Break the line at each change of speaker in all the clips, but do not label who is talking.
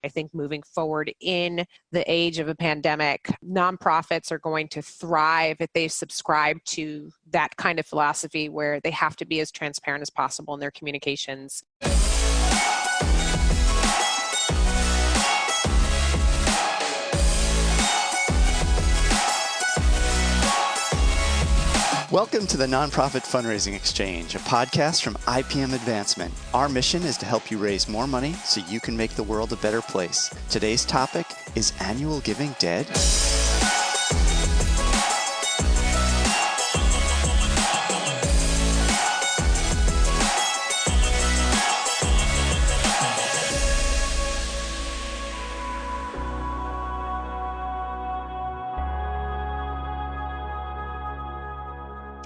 I think moving forward in the age of a pandemic, nonprofits are going to thrive if they subscribe to that kind of philosophy where they have to be as transparent as possible in their communications.
Welcome to the Nonprofit Fundraising Exchange, a podcast from IPM Advancement. Our mission is to help you raise more money so you can make the world a better place. Today's topic is annual giving dead?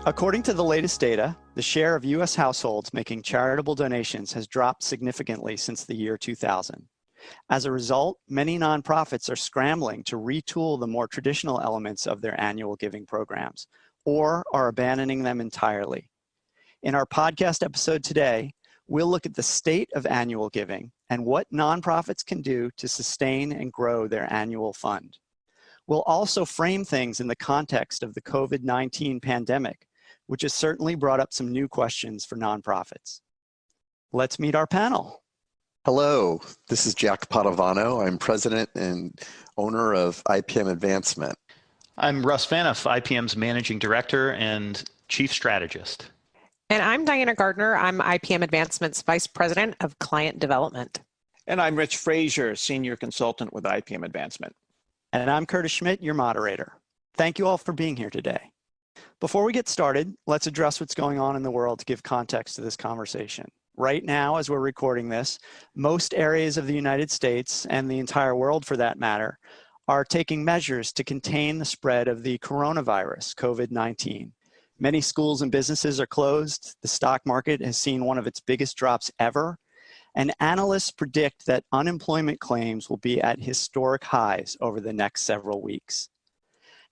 According to the latest data, the share of U.S. households making charitable donations has dropped significantly since the year 2000. As a result, many nonprofits are scrambling to retool the more traditional elements of their annual giving programs, or are abandoning them entirely. In our podcast episode today, we'll look at the state of annual giving and what nonprofits can do to sustain and grow their annual fund. We'll also frame things in the context of the COVID-19 pandemic, which has certainly brought up some new questions for nonprofits. Let's meet our panel.
Hello, this is Jack Padovano. I'm president and owner of IPM Advancement.
I'm Russ Vanoff, IPM's managing director and chief strategist.
And I'm Diana Gardner. I'm IPM Advancement's vice president of client development.
And I'm Rich Frazier, senior consultant with IPM Advancement.
And I'm Curtis Schmidt, your moderator. Thank you all for being here today. Before we get started, let's address what's going on in the world to give context to this conversation. Right now, as we're recording this, most areas of the United States, and the entire world for that matter, are taking measures to contain the spread of the coronavirus, COVID-19. Many schools and businesses are closed. The stock market has seen one of its biggest drops ever. And analysts predict that unemployment claims will be at historic highs over the next several weeks.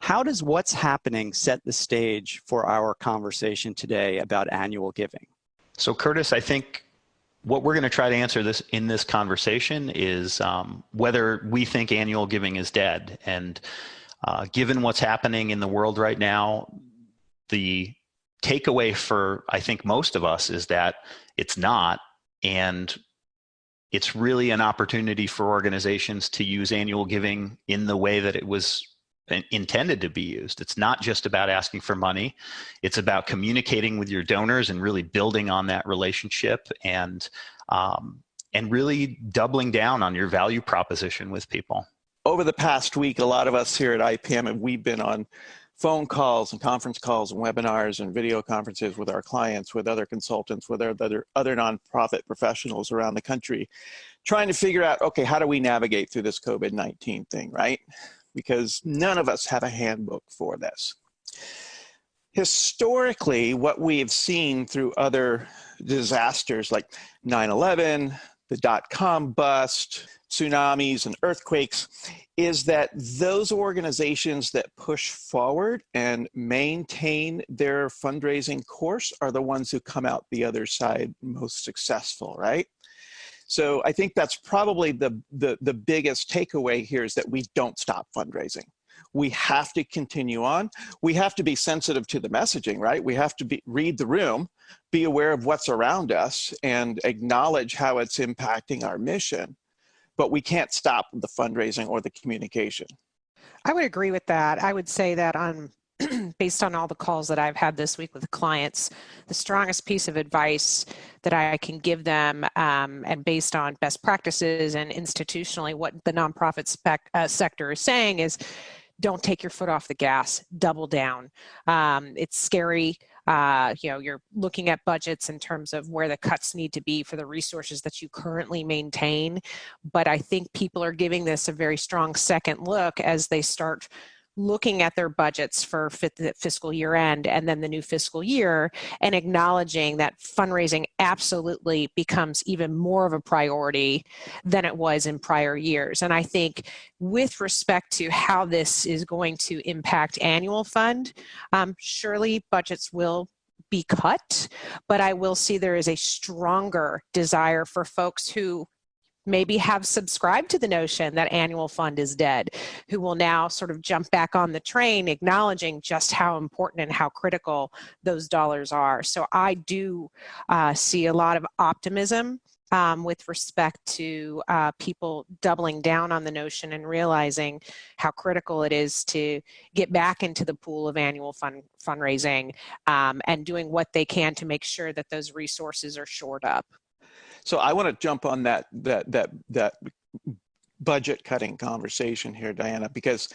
How does what's happening set the stage for our conversation today about annual giving?
So Curtis, I think what we're going to try to answer in this conversation is whether we think annual giving is dead. And given what's happening in the world right now, the takeaway for, I think, most of us is that it's not. And it's really an opportunity for organizations to use annual giving in the way that it was intended to be used. It's not just about asking for money. It's about communicating with your donors and really building on that relationship and really doubling down on your value proposition with people.
Over the past week, a lot of us here at IPM, we've been on phone calls and conference calls and webinars and video conferences with our clients, with other consultants, with other nonprofit professionals around the country, trying to figure out, okay, how do we navigate through this COVID-19 thing, right? Because none of us have a handbook for this. Historically, what we have seen through other disasters like 9/11, the dot-com bust, tsunamis and earthquakes, is that those organizations that push forward and maintain their fundraising course are the ones who come out the other side most successful, right? So I think that's probably the biggest takeaway here is that we don't stop fundraising. We have to continue on. We have to be sensitive to the messaging, right? We have to read the room, be aware of what's around us, and acknowledge how it's impacting our mission. But we can't stop the fundraising or the communication.
I would agree with that. I would say that based on all the calls that I've had this week with clients, the strongest piece of advice that I can give them, and based on best practices and institutionally what the nonprofit sector is saying is, don't take your foot off the gas, double down. It's scary. You're looking at budgets in terms of where the cuts need to be for the resources that you currently maintain. But I think people are giving this a very strong second look as they start looking at their budgets for fiscal year end and then the new fiscal year, and acknowledging that fundraising absolutely becomes even more of a priority than it was in prior years. And I think with respect to how this is going to impact annual fund, surely budgets will be cut, but I will see there is a stronger desire for folks who maybe have subscribed to the notion that annual fund is dead, who will now sort of jump back on the train, acknowledging just how important and how critical those dollars are. So I do see a lot of optimism with respect to people doubling down on the notion and realizing how critical it is to get back into the pool of annual fundraising and doing what they can to make sure that those resources are shored up.
So I want to jump on that budget cutting conversation here, Diana, because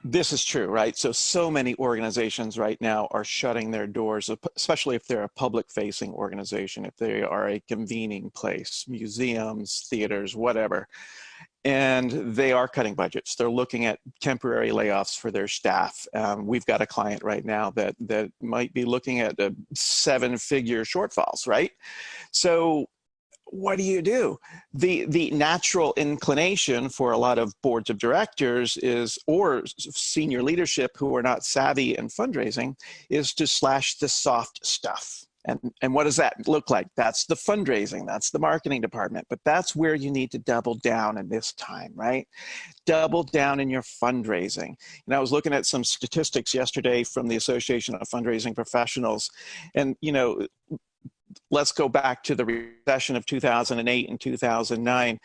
this is true, right? So many organizations right now are shutting their doors, especially if they're a public-facing organization, if they are a convening place, museums, theaters, whatever. And they are cutting budgets. They're looking at temporary layoffs for their staff. We've got a client right now that might be looking at 7-figure shortfalls, right? So what do? The natural inclination for a lot of boards of directors is, or senior leadership who are not savvy in fundraising, is to slash the soft stuff. And what does that look like? That's the fundraising, that's the marketing department, but that's where you need to double down in this time, right? Double down in your fundraising. And I was looking at some statistics yesterday from the Association of Fundraising Professionals, and let's go back to the recession of 2008 and 2009.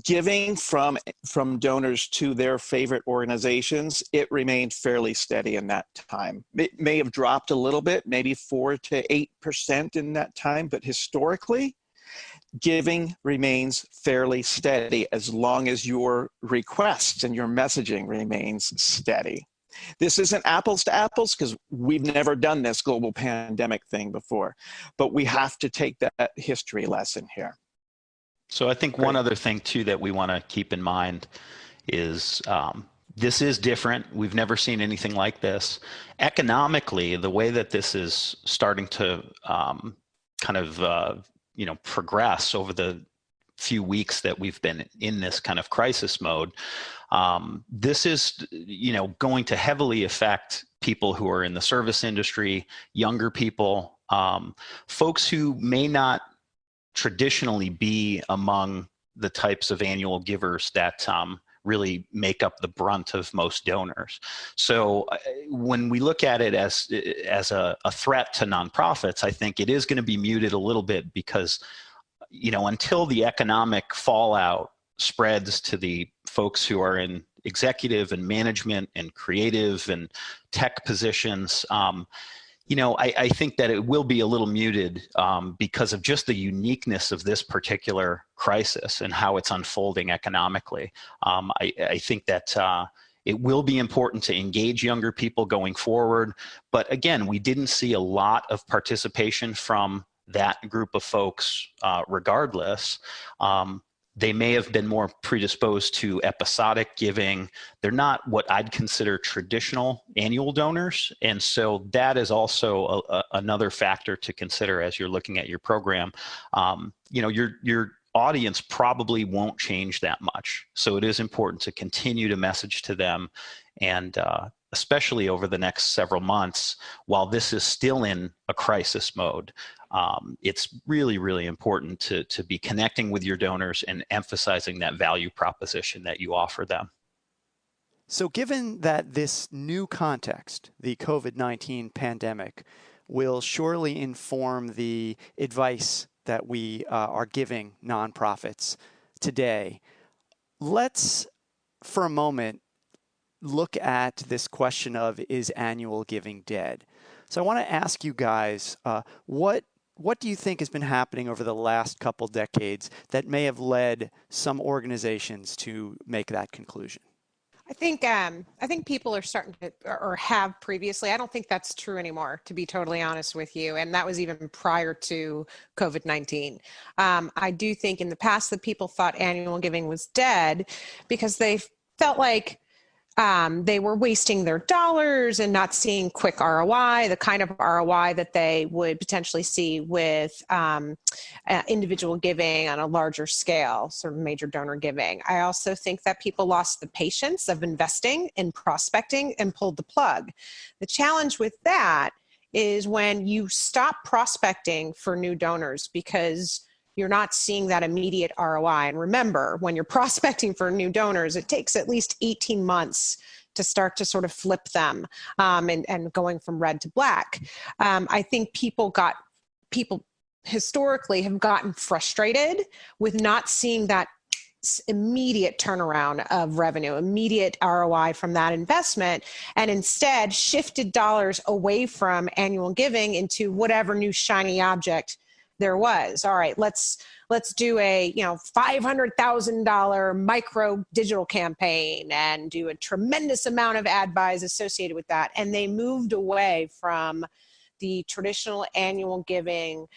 Giving from donors to their favorite organizations, it remained fairly steady in that time. It may have dropped a little bit, maybe 4 to 8% in that time, but historically, giving remains fairly steady as long as your requests and your messaging remains steady. This isn't apples to apples because we've never done this global pandemic thing before, but we have to take that history lesson here.
So I think one other thing too that we want to keep in mind is this is different. We've never seen anything like this. Economically, the way that this is starting to progress over the few weeks that we've been in this kind of crisis mode, this is, going to heavily affect people who are in the service industry, younger people, folks who may not traditionally be among the types of annual givers that really make up the brunt of most donors. So when we look at it as a threat to nonprofits, I think it is going to be muted a little bit because until the economic fallout spreads to the folks who are in executive and management and creative and tech positions, I think that it will be a little muted because of just the uniqueness of this particular crisis and how it's unfolding economically. I think that it will be important to engage younger people going forward. But again, we didn't see a lot of participation from that group of folks regardless. They may have been more predisposed to episodic giving. They're not what I'd consider traditional annual donors. And so that is also another factor to consider as you're looking at your program. Your audience probably won't change that much. So it is important to continue to message to them, and especially over the next several months, while this is still in a crisis mode. It's really, really important to be connecting with your donors and emphasizing that value proposition that you offer them.
So given that this new context, the COVID-19 pandemic, will surely inform the advice that we are giving nonprofits today, let's, for a moment, look at this question of, is annual giving dead? So I want to ask you guys, what do you think has been happening over the last couple decades that may have led some organizations to make that conclusion?
I think people are starting to, or have previously. I don't think that's true anymore, to be totally honest with you. And that was even prior to COVID-19. I do think in the past that people thought annual giving was dead because they felt like they were wasting their dollars and not seeing quick ROI, the kind of ROI that they would potentially see with individual giving on a larger scale, sort of major donor giving. I also think that people lost the patience of investing in prospecting and pulled the plug. The challenge with that is when you stop prospecting for new donors because you're not seeing that immediate ROI. And remember, when you're prospecting for new donors, it takes at least 18 months to start to sort of flip them and going from red to black. I think people historically have gotten frustrated with not seeing that immediate turnaround of revenue, immediate ROI from that investment, and instead shifted dollars away from annual giving into whatever new shiny object there was. All right, let's do a $500,000 micro digital campaign and do a tremendous amount of ad buys associated with that. And they moved away from the traditional annual giving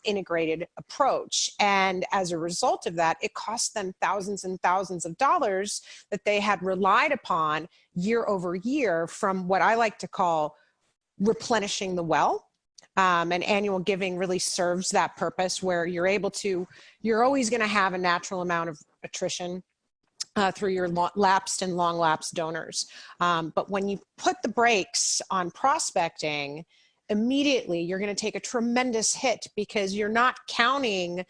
integrated approach. And as a result of that, it cost them thousands and thousands of dollars that they had relied upon year over year from what I like to call replenishing the well. And annual giving really serves that purpose, where you're always going to have a natural amount of attrition through your lapsed and long lapsed donors. But when you put the brakes on prospecting, immediately you're going to take a tremendous hit, because you're not counting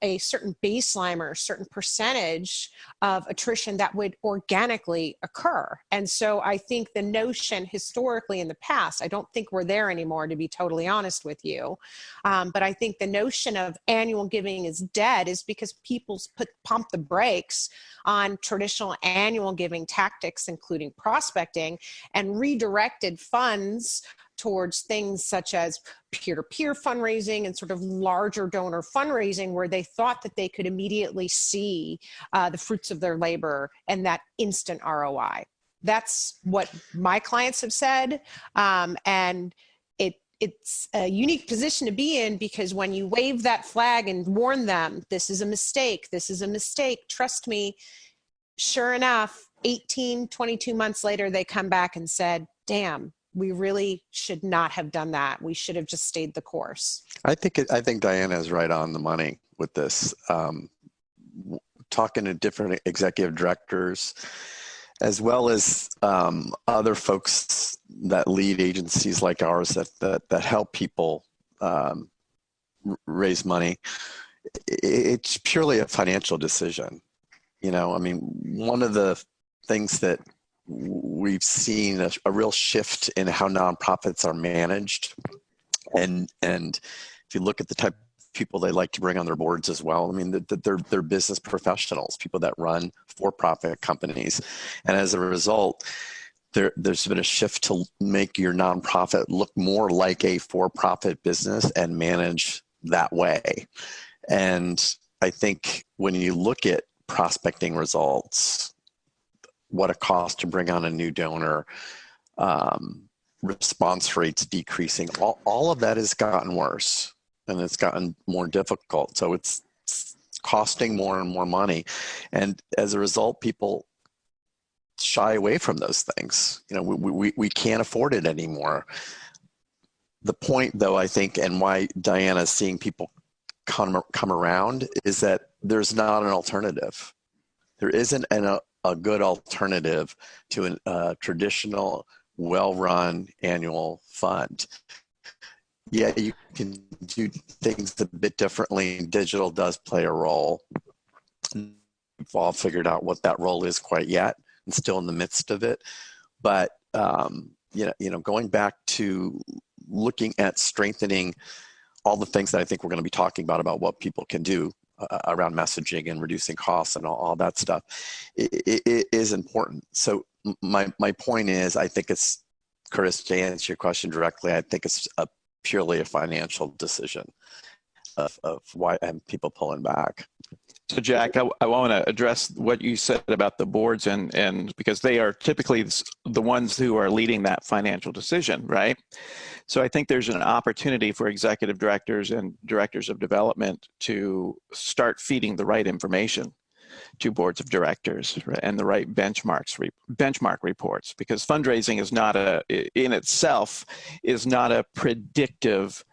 a certain baseline or a certain percentage of attrition that would organically occur. And so I think the notion historically in the past, I don't think we're there anymore, to be totally honest with you. But I think the notion of annual giving is dead is because people pump the brakes on traditional annual giving tactics, including prospecting, and redirected funds towards things such as peer-to-peer fundraising and sort of larger donor fundraising, where they thought that they could immediately see the fruits of their labor and that instant ROI. That's what my clients have said. And it's a unique position to be in, because when you wave that flag and warn them, this is a mistake, trust me, sure enough, 18, 22 months later, they come back and said, damn, we really should not have done that. We should have just stayed the course.
I think Diana is right on the money with this. Talking to different executive directors, as well as other folks that lead agencies like ours that help people raise money, it's purely a financial decision. I mean, one of the things that we've seen a real shift in how nonprofits are managed, and if you look at the type of people they like to bring on their boards as well, I mean, they're business professionals, people that run for-profit companies, and as a result, there's been a shift to make your nonprofit look more like a for-profit business and manage that way. And I think when you look at prospecting results, what it costs to bring on a new donor, response rates decreasing, all of that has gotten worse, and it's gotten more difficult. So it's costing more and more money. And as a result, people shy away from those things. We can't afford it anymore. The point, though, I think, and why Diana's seeing people come around, is that there's not an alternative. There isn't a good alternative to a traditional, well-run annual fund. Yeah, you can do things a bit differently, and digital does play a role. We've all figured out what that role is quite yet, and still in the midst of it. But going back to looking at strengthening all the things that I think we're going to be talking about what what people can do around messaging and reducing costs and all that stuff, it is important. So my point is, I think it's, Curtis, to answer your question directly, I think it's purely a financial decision of why people pulling back.
So Jack, I want to address what you said about the boards, and because they are typically the ones who are leading that financial decision, right? So I think there's an opportunity for executive directors and directors of development to start feeding the right information to boards of directors, right, and the right benchmark reports, because fundraising is not in itself is not a predictive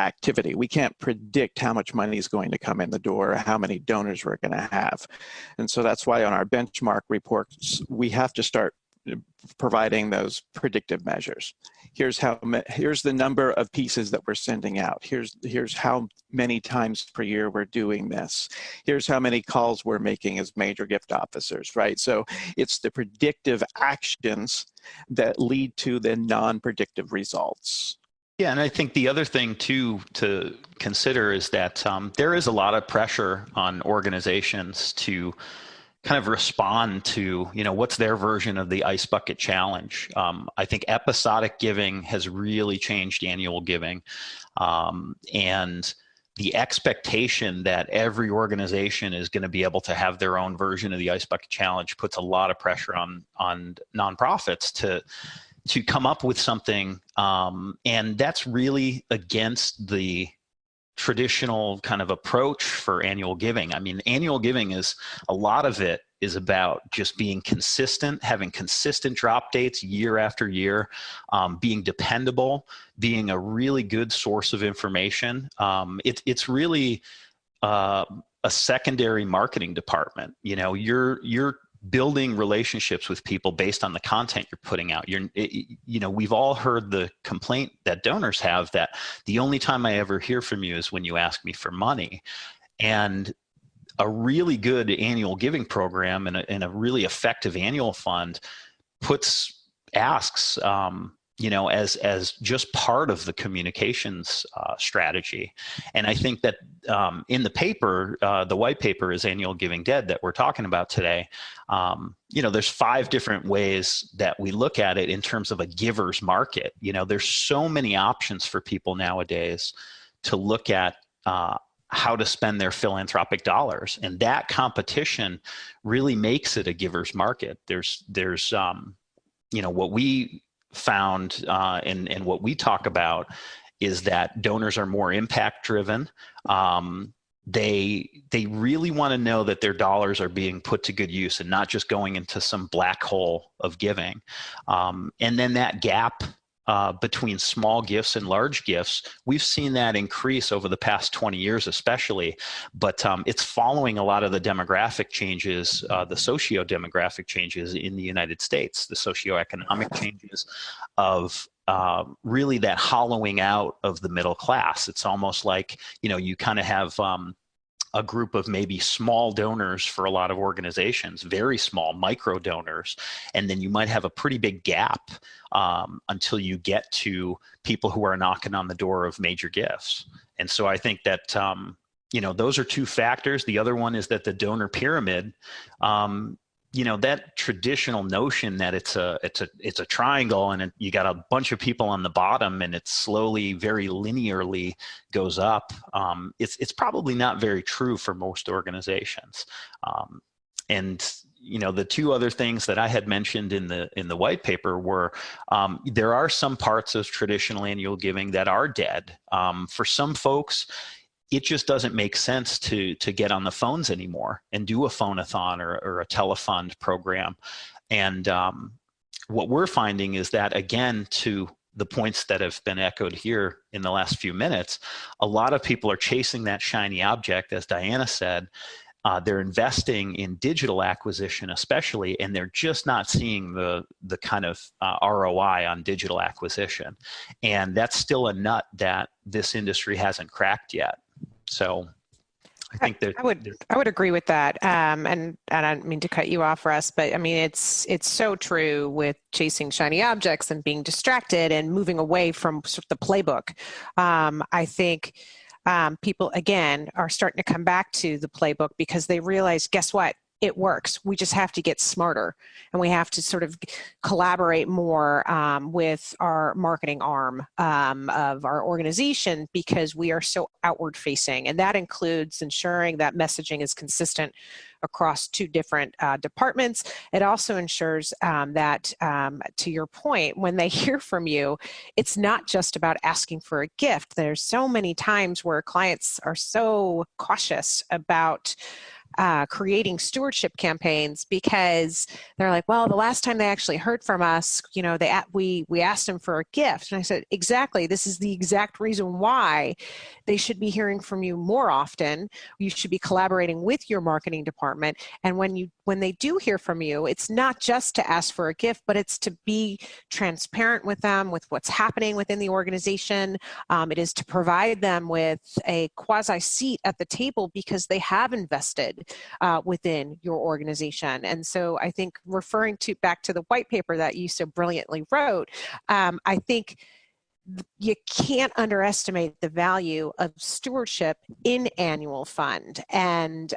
activity. We can't predict how much money is going to come in the door, or how many donors we're going to have. And so that's why on our benchmark reports, we have to start providing those predictive measures. Here's the number of pieces that we're sending out. Here's how many times per year we're doing this. Here's how many calls we're making as major gift officers, right? So it's the predictive actions that lead to the non-predictive results.
Yeah, and I think the other thing too to consider is that there is a lot of pressure on organizations to kind of respond to, what's their version of the ice bucket challenge. I think episodic giving has really changed annual giving, and the expectation that every organization is going to be able to have their own version of the ice bucket challenge puts a lot of pressure on nonprofits to come up with something, and that's really against the traditional kind of approach for annual giving. I mean, annual giving is, a lot of it is about just being consistent, having consistent drop dates year after year, being dependable, being a really good source of information. It's really a secondary marketing department. You're building relationships with people based on the content you're putting out. We've all heard the complaint that donors have that the only time I ever hear from you is when you ask me for money. And a really good annual giving program and a really effective annual fund asks as just part of the communications strategy. And I think that in the paper, the white paper is Annual Giving Dead that we're talking about today. There's 5 different ways that we look at it in terms of a giver's market. There's so many options for people nowadays to look at how to spend their philanthropic dollars. And that competition really makes it a giver's market. There's what we found and what we talk about is that donors are more impact driven. They really want to know that their dollars are being put to good use and not just going into some black hole of giving. And then that gap between small gifts and large gifts, we've seen that increase over the past 20 years especially, but it's following a lot of the demographic changes, the socio-demographic changes in the United States, the socioeconomic changes of really that hollowing out of the middle class. It's almost like, you kind of have a group of maybe small donors for a lot of organizations, very small micro donors, and then you might have a pretty big gap until you get to people who are knocking on the door of major gifts. And so I think that those are 2 factors. The other one is that the donor pyramid, that traditional notion that it's a triangle and you got a bunch of people on the bottom and it slowly, very linearly goes up. It's probably not very true for most organizations. And the 2 other things that I had mentioned in the white paper were there are some parts of traditional annual giving that are dead. For some folks, it just doesn't make sense to get on the phones anymore and do a phone-a-thon or a telefund program. And what we're finding is that, again, to the points that have been echoed here in the last few minutes, a lot of people are chasing that shiny object, as Diana said. They're investing in digital acquisition especially, and they're just not seeing the kind of ROI on digital acquisition. And that's still a nut that this industry hasn't cracked yet. So I think that
I would agree with that. And I don't mean to cut you off, Russ, but I mean, it's so true with chasing shiny objects and being distracted and moving away from sort of the playbook. I think people, again, are starting to come back to the playbook because they realize, guess what? It works. We just have to get smarter, and we have to sort of collaborate more with our marketing arm of our organization because we are so outward facing. And that includes ensuring that messaging is consistent across 2 different departments. It also ensures that, to your point, when they hear from you, it's not just about asking for a gift. There's so many times where clients are so cautious about creating stewardship campaigns because they're like, well, the last time they actually heard from us, we asked them for a gift. And I said, exactly, this is the exact reason why they should be hearing from you more often. You should be collaborating with your marketing department. And when you when they do hear from you, it's not just to ask for a gift, but it's to be transparent with them with what's happening within the organization. It is to provide them with a quasi seat at the table because they have invested within your organization. And so I think referring back to the white paper that you so brilliantly wrote, I think you can't underestimate the value of stewardship in annual fund and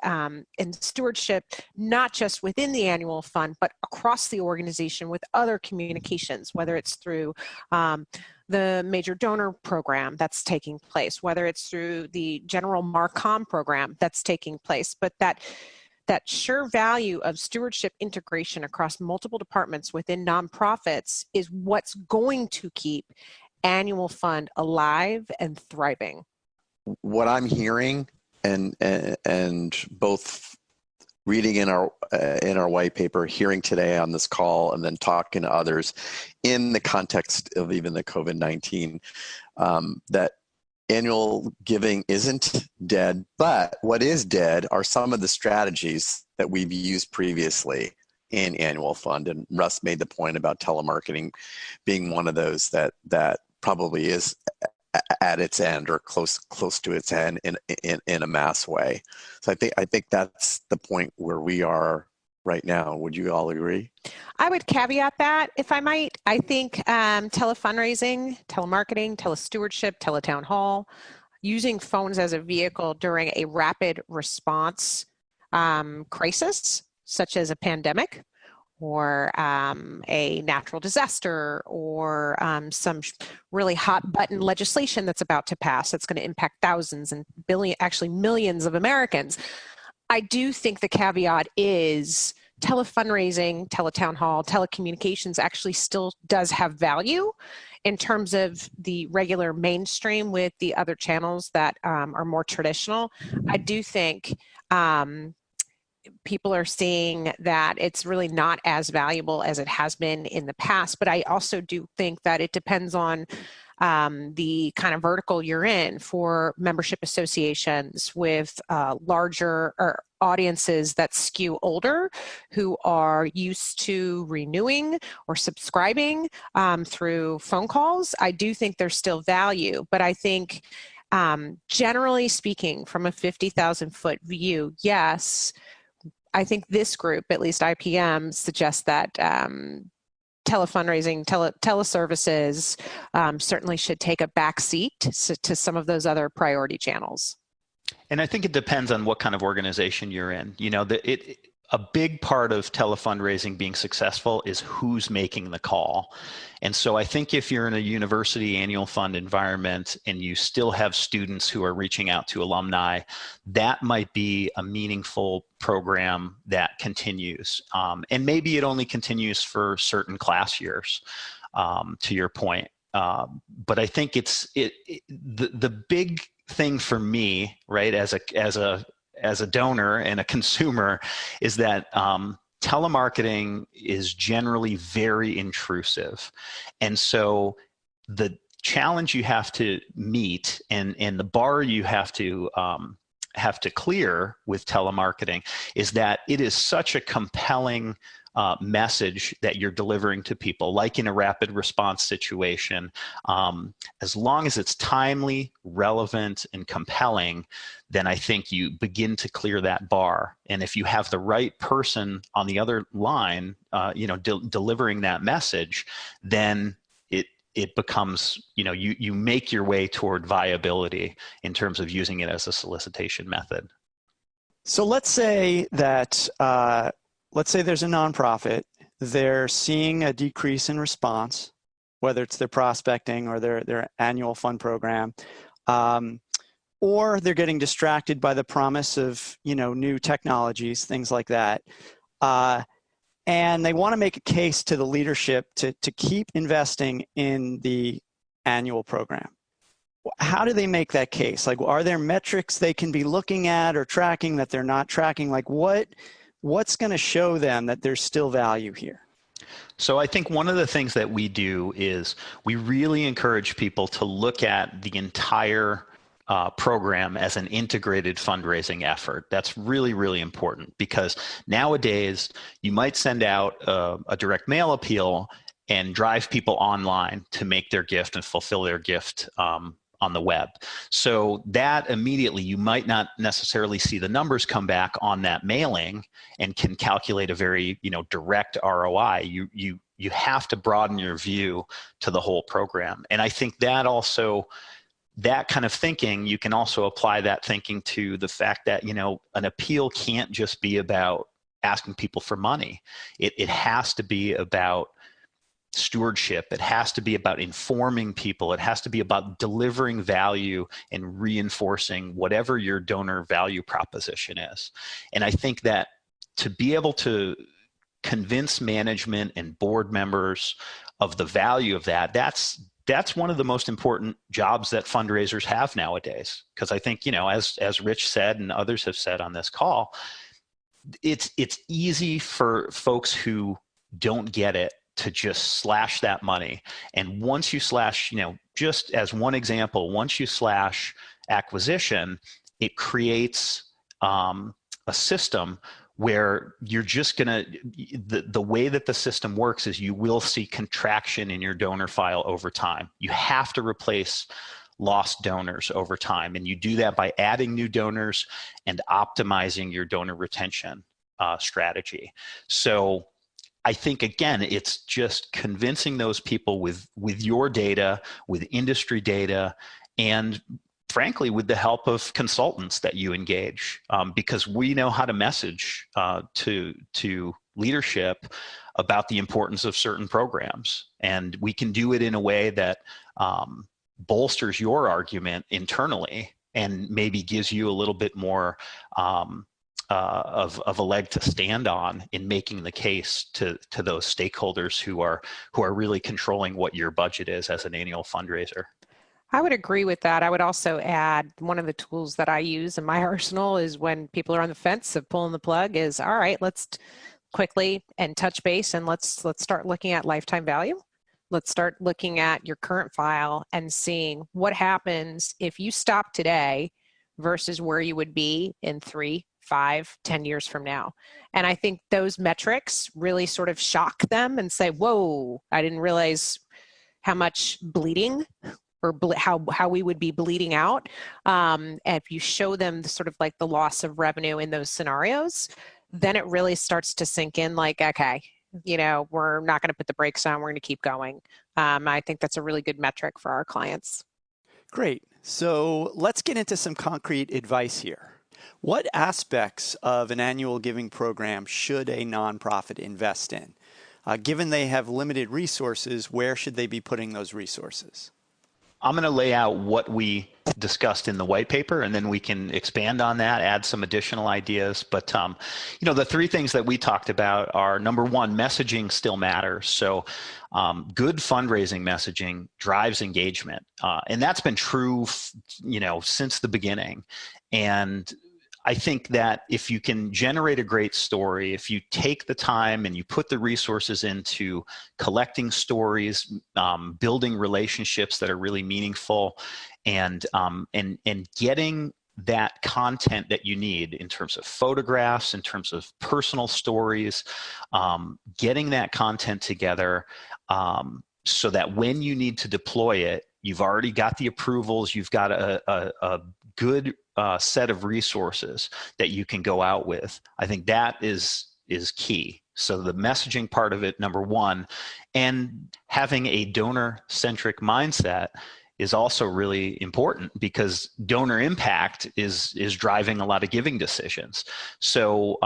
stewardship, not just within the annual fund, but across the organization with other communications, whether it's through the major donor program that's taking place, whether it's through the general Marcom program that's taking place, but that sure value of stewardship integration across multiple departments within nonprofits is what's going to keep annual fund alive and thriving.
What I'm hearing, and both reading in our white paper, hearing today on this call, and then talking to others in the context of even the COVID-19, that annual giving isn't dead, but what is dead are some of the strategies that we've used previously in annual fund. And Russ made the point about telemarketing being one of those that probably is at its end or close to its end in a mass way. So I think that's the point where we are right now. Would you all agree?
I would caveat that, if I might. I think telefundraising, telemarketing, telestewardship, teletown hall, using phones as a vehicle during a rapid response crisis, such as a pandemic, or a natural disaster, or some really hot button legislation that's about to pass that's going to impact thousands and millions of Americans. I do think the caveat is telefundraising, teletown hall, telecommunications actually still does have value in terms of the regular mainstream with the other channels that are more traditional. I do think people are seeing that it's really not as valuable as it has been in the past. But I also do think that it depends on the kind of vertical you're in. For membership associations with larger audiences that skew older, who are used to renewing or subscribing through phone calls, I do think there's still value. But I think generally speaking, from a 50,000-foot view, yes, I think this group, at least IPM, suggests that telefundraising, teleservices certainly should take a back seat to some of those other priority channels.
And I think it depends on what kind of organization you're in. You know, a big part of telefundraising being successful is who's making the call. And so I think if you're in a university annual fund environment and you still have students who are reaching out to alumni, that might be a meaningful program that continues. And maybe it only continues for certain class years, to your point. But I think the big thing for me, right, as a donor and a consumer, is that telemarketing is generally very intrusive. And so the challenge you have to meet and the bar you have to clear with telemarketing is that it is such a compelling message that you're delivering to people, like in a rapid response situation. As long as it's timely, relevant, and compelling, then I think you begin to clear that bar. And if you have the right person on the other line, delivering that message, then it becomes, you make your way toward viability in terms of using it as a solicitation method.
So let's say that there's a nonprofit, they're seeing a decrease in response, whether it's their prospecting or their annual fund program, or they're getting distracted by the promise of new technologies, things like that, and they want to make a case to the leadership to keep investing in the annual program. How do they make that case? Like, are there metrics they can be looking at or tracking that they're not tracking? Like, what's going to show them that there's still value here?
So I think one of the things that we do is we really encourage people to look at the entire program as an integrated fundraising effort. That's really, really important, because nowadays you might send out a direct mail appeal and drive people online to make their gift and fulfill their gift on the web. So that immediately, you might not necessarily see the numbers come back on that mailing and can calculate a very, direct ROI. You have to broaden your view to the whole program. And I think that also, that kind of thinking, you can also apply that thinking to the fact that, an appeal can't just be about asking people for money. It has to be about stewardship. It has to be about informing people. It has to be about delivering value and reinforcing whatever your donor value proposition is. And I think that to be able to convince management and board members of the value of that, that's one of the most important jobs that fundraisers have nowadays. Because I think, as Rich said and others have said on this call, it's easy for folks who don't get it to just slash that money. And once you slash, just as one example, once you slash acquisition, it creates a system where you're just going to, the way that the system works is you will see contraction in your donor file over time. You have to replace lost donors over time. And you do that by adding new donors and optimizing your donor retention strategy. So I think, again, it's just convincing those people with your data, with industry data, and frankly, with the help of consultants that you engage, because we know how to message to leadership about the importance of certain programs. And we can do it in a way that bolsters your argument internally and maybe gives you a little bit more of a leg to stand on in making the case to those stakeholders who are really controlling what your budget is as an annual fundraiser.
I would agree with that. I would also add, one of the tools that I use in my arsenal is when people are on the fence of pulling the plug is, all right, let's quickly and touch base and let's start looking at lifetime value. Let's start looking at your current file and seeing what happens if you stop today versus where you would be in 3, 5, 10 years from now. And I think those metrics really sort of shock them and say, whoa, I didn't realize how much bleeding or how we would be bleeding out. And if you show them the sort of like the loss of revenue in those scenarios, then it really starts to sink in like, okay, we're not going to put the brakes on, we're going to keep going. I think that's a really good metric for our clients.
Great. So let's get into some concrete advice here. What aspects of an annual giving program should a nonprofit invest in? Given they have limited resources, where should they be putting those resources?
I'm going to lay out what we discussed in the white paper, and then we can expand on that, add some additional ideas. But, the 3 things that we talked about are, number 1, messaging still matters. So good fundraising messaging drives engagement. And that's been true, since the beginning. And I think that if you can generate a great story, if you take the time and you put the resources into collecting stories, building relationships that are really meaningful, and getting that content that you need in terms of photographs, in terms of personal stories, getting that content together so that when you need to deploy it, you've already got the approvals, you've got a good set of resources that you can go out with. I think that is key. So the messaging part of it, number 1, and having a donor-centric mindset is also really important, because donor impact is driving a lot of giving decisions. So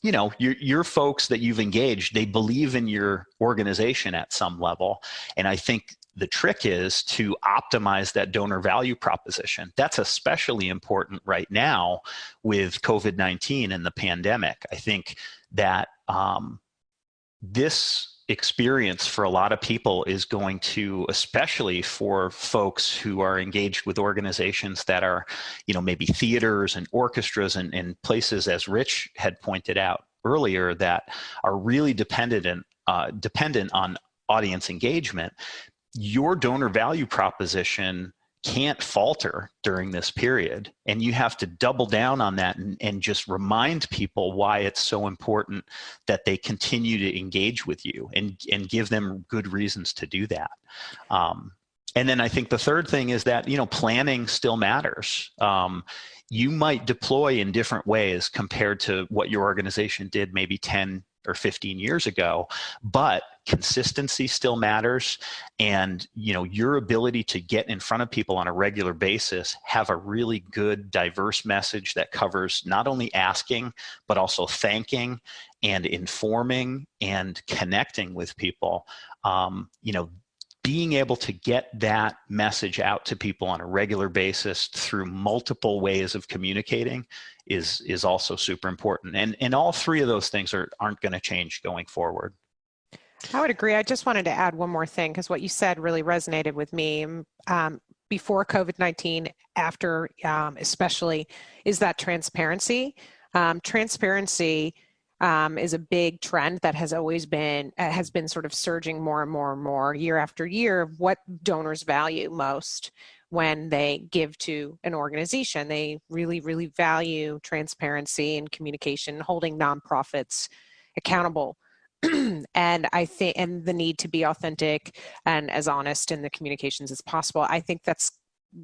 your folks that you've engaged, they believe in your organization at some level, and I think the trick is to optimize that donor value proposition. That's especially important right now with COVID-19 and the pandemic. I think that this experience for a lot of people is going to, especially for folks who are engaged with organizations that are, maybe theaters and orchestras and places, as Rich had pointed out earlier, that are really dependent on audience engagement. Your donor value proposition can't falter during this period. And you have to double down on that and just remind people why it's so important that they continue to engage with you and give them good reasons to do that. And then I think the third thing is that, planning still matters. You might deploy in different ways compared to what your organization did maybe 10 or 15 years ago, but consistency still matters. And, your ability to get in front of people on a regular basis, have a really good, diverse message that covers not only asking, but also thanking and informing and connecting with people. Being able to get that message out to people on a regular basis through multiple ways of communicating is also super important. And all three of those things aren't going to change going forward.
I would agree. I just wanted to add one more thing, because what you said really resonated with me. Before COVID-19, after especially, is that transparency. Transparency is a big trend that has always been, sort of surging more and more and more year after year of what donors value most when they give to an organization. They really, really value transparency and communication, holding nonprofits accountable. And I think, and the need to be authentic and as honest in the communications as possible. I think that's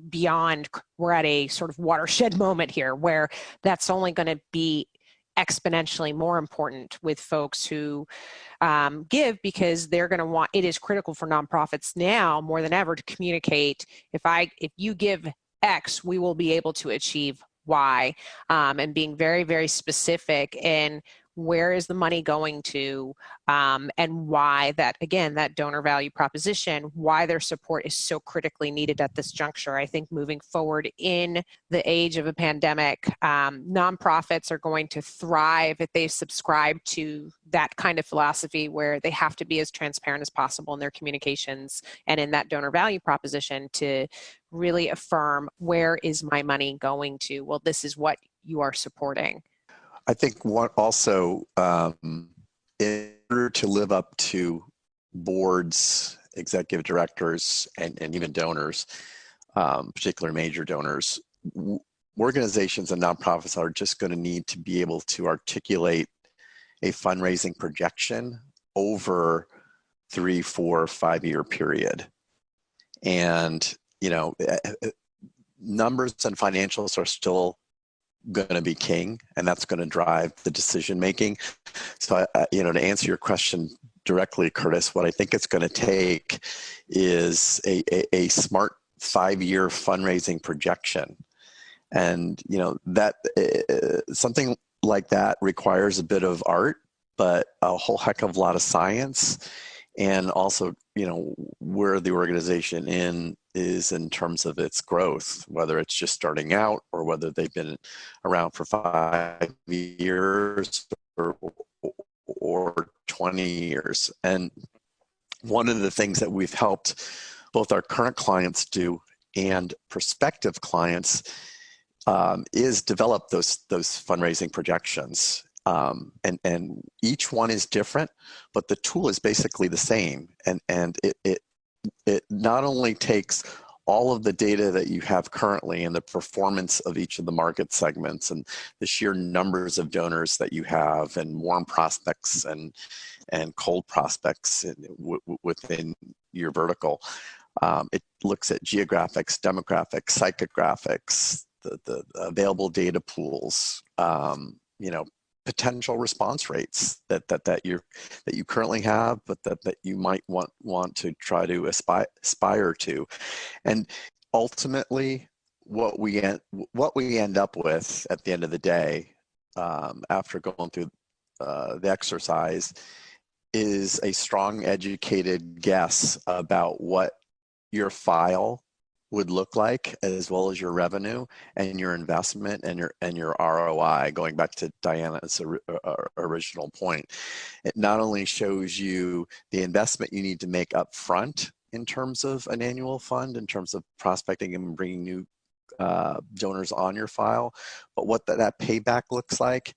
beyond, we're at a sort of watershed moment here where that's only going to be exponentially more important with folks who give, because they're going to want, it is critical for nonprofits now more than ever to communicate, if you give X, we will be able to achieve Y, and being very, very specific in where is the money going to, and why that, again, that donor value proposition, why their support is so critically needed at this juncture. I think moving forward in the age of a pandemic, nonprofits are going to thrive if they subscribe to that kind of philosophy where they have to be as transparent as possible in their communications and in that donor value proposition to really affirm, where is my money going to? Well, this is what you are supporting.
I think what also, in order to live up to boards, executive directors, and even donors, particularly major donors, organizations and nonprofits are just going to need to be able to articulate a fundraising projection over 3, 4, 5-year period. And, numbers and financials are still going to be king, and that's going to drive the decision making. So, to answer your question directly, Curtis, what I think it's going to take is a smart 5-year fundraising projection, and that something like that requires a bit of art, but a whole heck of a lot of science, and also where the organization is in terms of its growth, whether it's just starting out or whether they've been around for 5 years or 20 years. And one of the things that we've helped both our current clients do and prospective clients is develop those fundraising projections. And each one is different, but the tool is basically the same. And it not only takes all of the data that you have currently and the performance of each of the market segments and the sheer numbers of donors that you have and warm prospects and cold prospects within your vertical. It looks at geographics, demographics, psychographics, the available data pools, potential response rates that you currently have, but that you might want to try to aspire to, and ultimately what we end up with at the end of the day, after going through the exercise, is a strong, educated guess about what your file would look like, as well as your revenue and your investment and your ROI. Going back to Diana's original point, it not only shows you the investment you need to make up front in terms of an annual fund, in terms of prospecting and bringing new donors on your file, but what that payback looks like,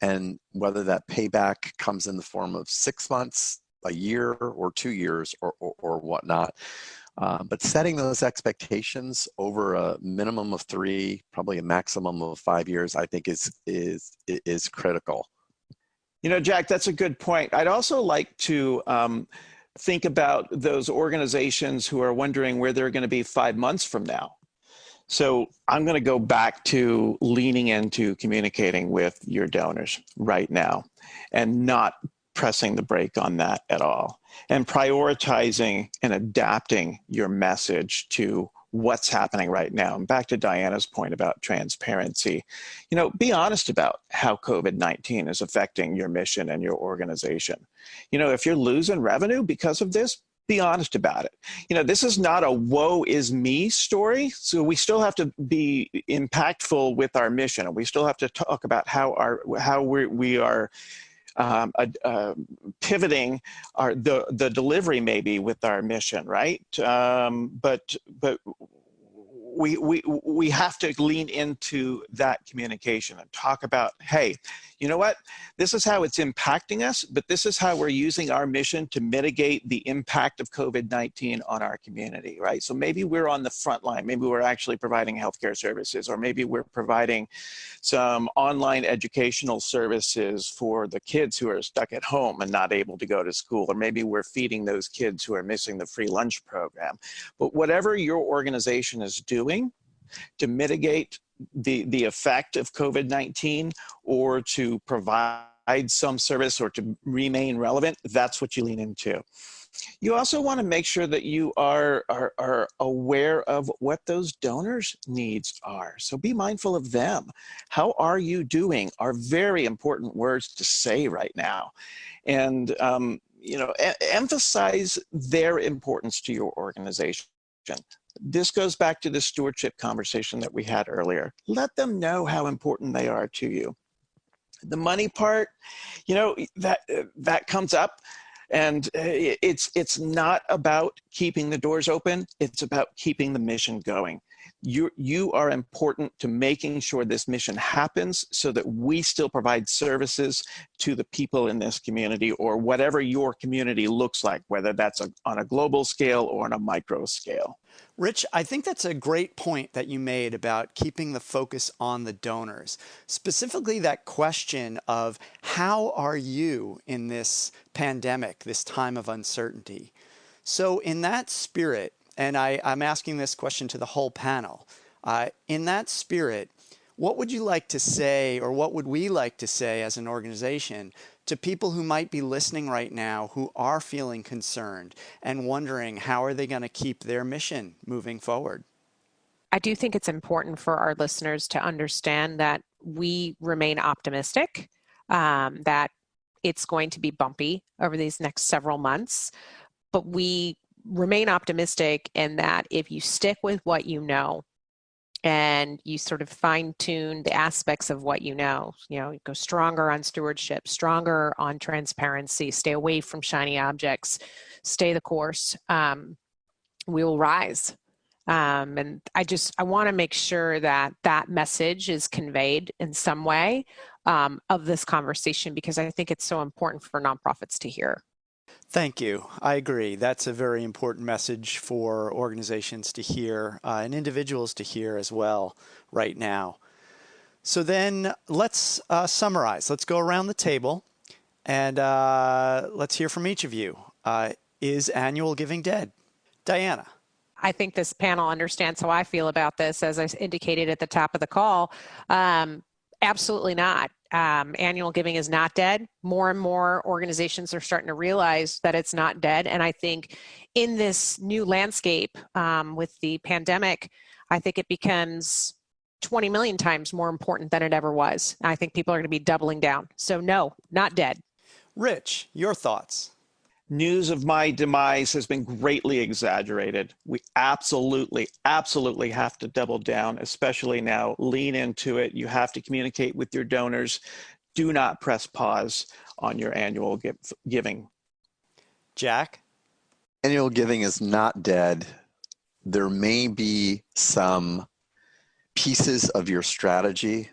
and whether that payback comes in the form of 6 months, a year, or 2 years, or whatnot. But setting those expectations over a minimum of 3, probably a maximum of 5 years, I think is critical.
You know, Jack, that's a good point. I'd also like to think about those organizations who are wondering where they're going to be 5 months from now. So I'm going to go back to leaning into communicating with your donors right now and not pressing the brake on that at all, and prioritizing and adapting your message to what's happening right now. And back to Diana's point about transparency, you know, be honest about how COVID-19 is affecting your mission and your organization. You know, if you're losing revenue because of this, be honest about it. You know, this is not a woe is me story. So we still have to be impactful with our mission, and we still have to talk about how we are pivoting the delivery maybe with our mission, right? But we have to lean into that communication and talk about, hey, you know what? This is how it's impacting us, but this is how we're using our mission to mitigate the impact of COVID-19 on our community, right? So maybe we're on the front line. Maybe we're actually providing healthcare services, or maybe we're providing some online educational services for the kids who are stuck at home and not able to go to school, or maybe we're feeding those kids who are missing the free lunch program. But whatever your organization is doing to mitigate the effect of COVID-19, or to provide some service, or to remain relevant, that's what you lean into. You also want to make sure that you are aware of what those donors' needs are. So be mindful of them. How are you doing are very important words to say right now. And you know, emphasize their importance to your organization. This goes back to the stewardship conversation that we had earlier. Let them know how important they are to you. The money part, you know, that comes up, and it's not about keeping the doors open. It's about keeping the mission going. You are important to making sure this mission happens, so that we still provide services to the people in this community, or whatever your community looks like, whether that's on a global scale or on a micro scale.
Rich, I think that's a great point that you made about keeping the focus on the donors. Specifically, that question of how are you in this pandemic, this time of uncertainty? So in that spirit, and I'm asking this question to the whole panel, in that spirit, what would you like to say, or what would we like to say as an organization to people who might be listening right now, who are feeling concerned and wondering how are they going to keep their mission moving forward?
I do think it's important for our listeners to understand that we remain optimistic, that it's going to be bumpy over these next several months, but we remain optimistic in that if you stick with what you know, and you sort of fine tune the aspects of what you know, you go stronger on stewardship, stronger on transparency, stay away from shiny objects, stay the course, we will rise. And I want to make sure that that message is conveyed in some way of this conversation, because I think it's so important for nonprofits to hear.
Thank you. I agree. That's a very important message for organizations to hear and individuals to hear as well right now. So then let's summarize. Let's go around the table and let's hear from each of you. Is annual giving dead? Diana.
I think this panel understands how I feel about this, as I indicated at the top of the call. Absolutely not. Annual giving is not dead. More and more organizations are starting to realize that it's not dead. And I think in this new landscape with the pandemic, I think it becomes 20 million times more important than it ever was. I think people are going to be doubling down. So no, not dead.
Rich, your thoughts?
News of my demise has been greatly exaggerated. We absolutely have to double down, especially now. Lean into it. You have to communicate with your donors. Do not press pause on your annual giving.
Jack?
Annual giving is not dead. There may be some pieces of your strategy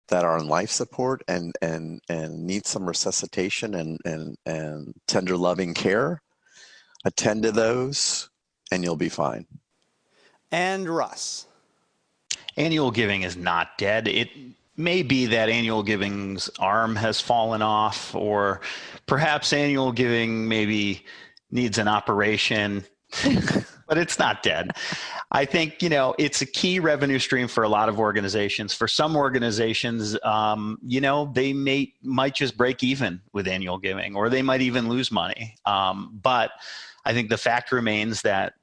that are on life support and need some resuscitation and tender loving care. Attend to those. and you'll be fine.
And Russ.
Annual giving is not dead. It may be that annual giving's arm has fallen off, or perhaps annual giving maybe needs an operation, but it's not dead. I think, it's a key revenue stream for a lot of organizations. For some organizations, they might just break even with annual giving, or they might even lose money. But I think the fact remains that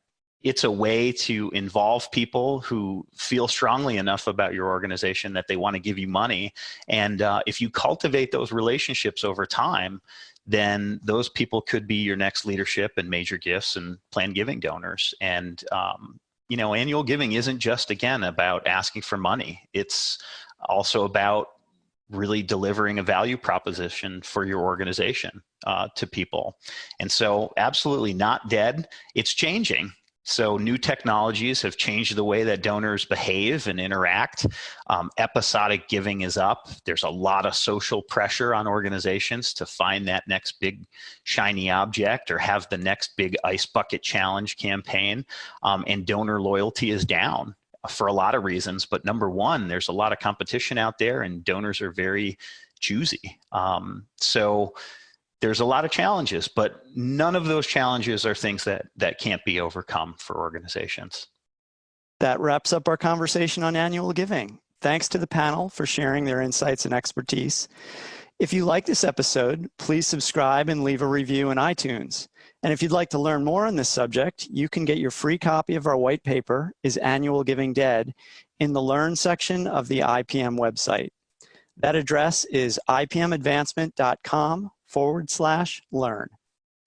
it's a way to involve people who feel strongly enough about your organization that they want to give you money. And if you cultivate those relationships over time, then those people could be your next leadership and major gifts and planned giving donors. And, annual giving isn't just, again, about asking for money. It's also about really delivering a value proposition for your organization to people. And so absolutely not dead. It's changing. So new technologies have changed the way that donors behave and interact. Episodic giving is up. There's a lot of social pressure on organizations to find that next big shiny object or have the next big ice bucket challenge campaign. And donor loyalty is down for a lot of reasons. But number one, there's a lot of competition out there and donors are very choosy. So there's a lot of challenges, but none of those challenges are things that can't be overcome for organizations.
That wraps up our conversation on annual giving. Thanks to the panel for sharing their insights and expertise. If you like this episode, please subscribe and leave a review in iTunes. And if you'd like to learn more on this subject, you can get your free copy of our white paper, Is Annual Giving Dead?, in the Learn section of the IPM website. That address is ipmadvancement.com/learn.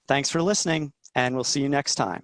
Thanks for listening, and we'll see you next time.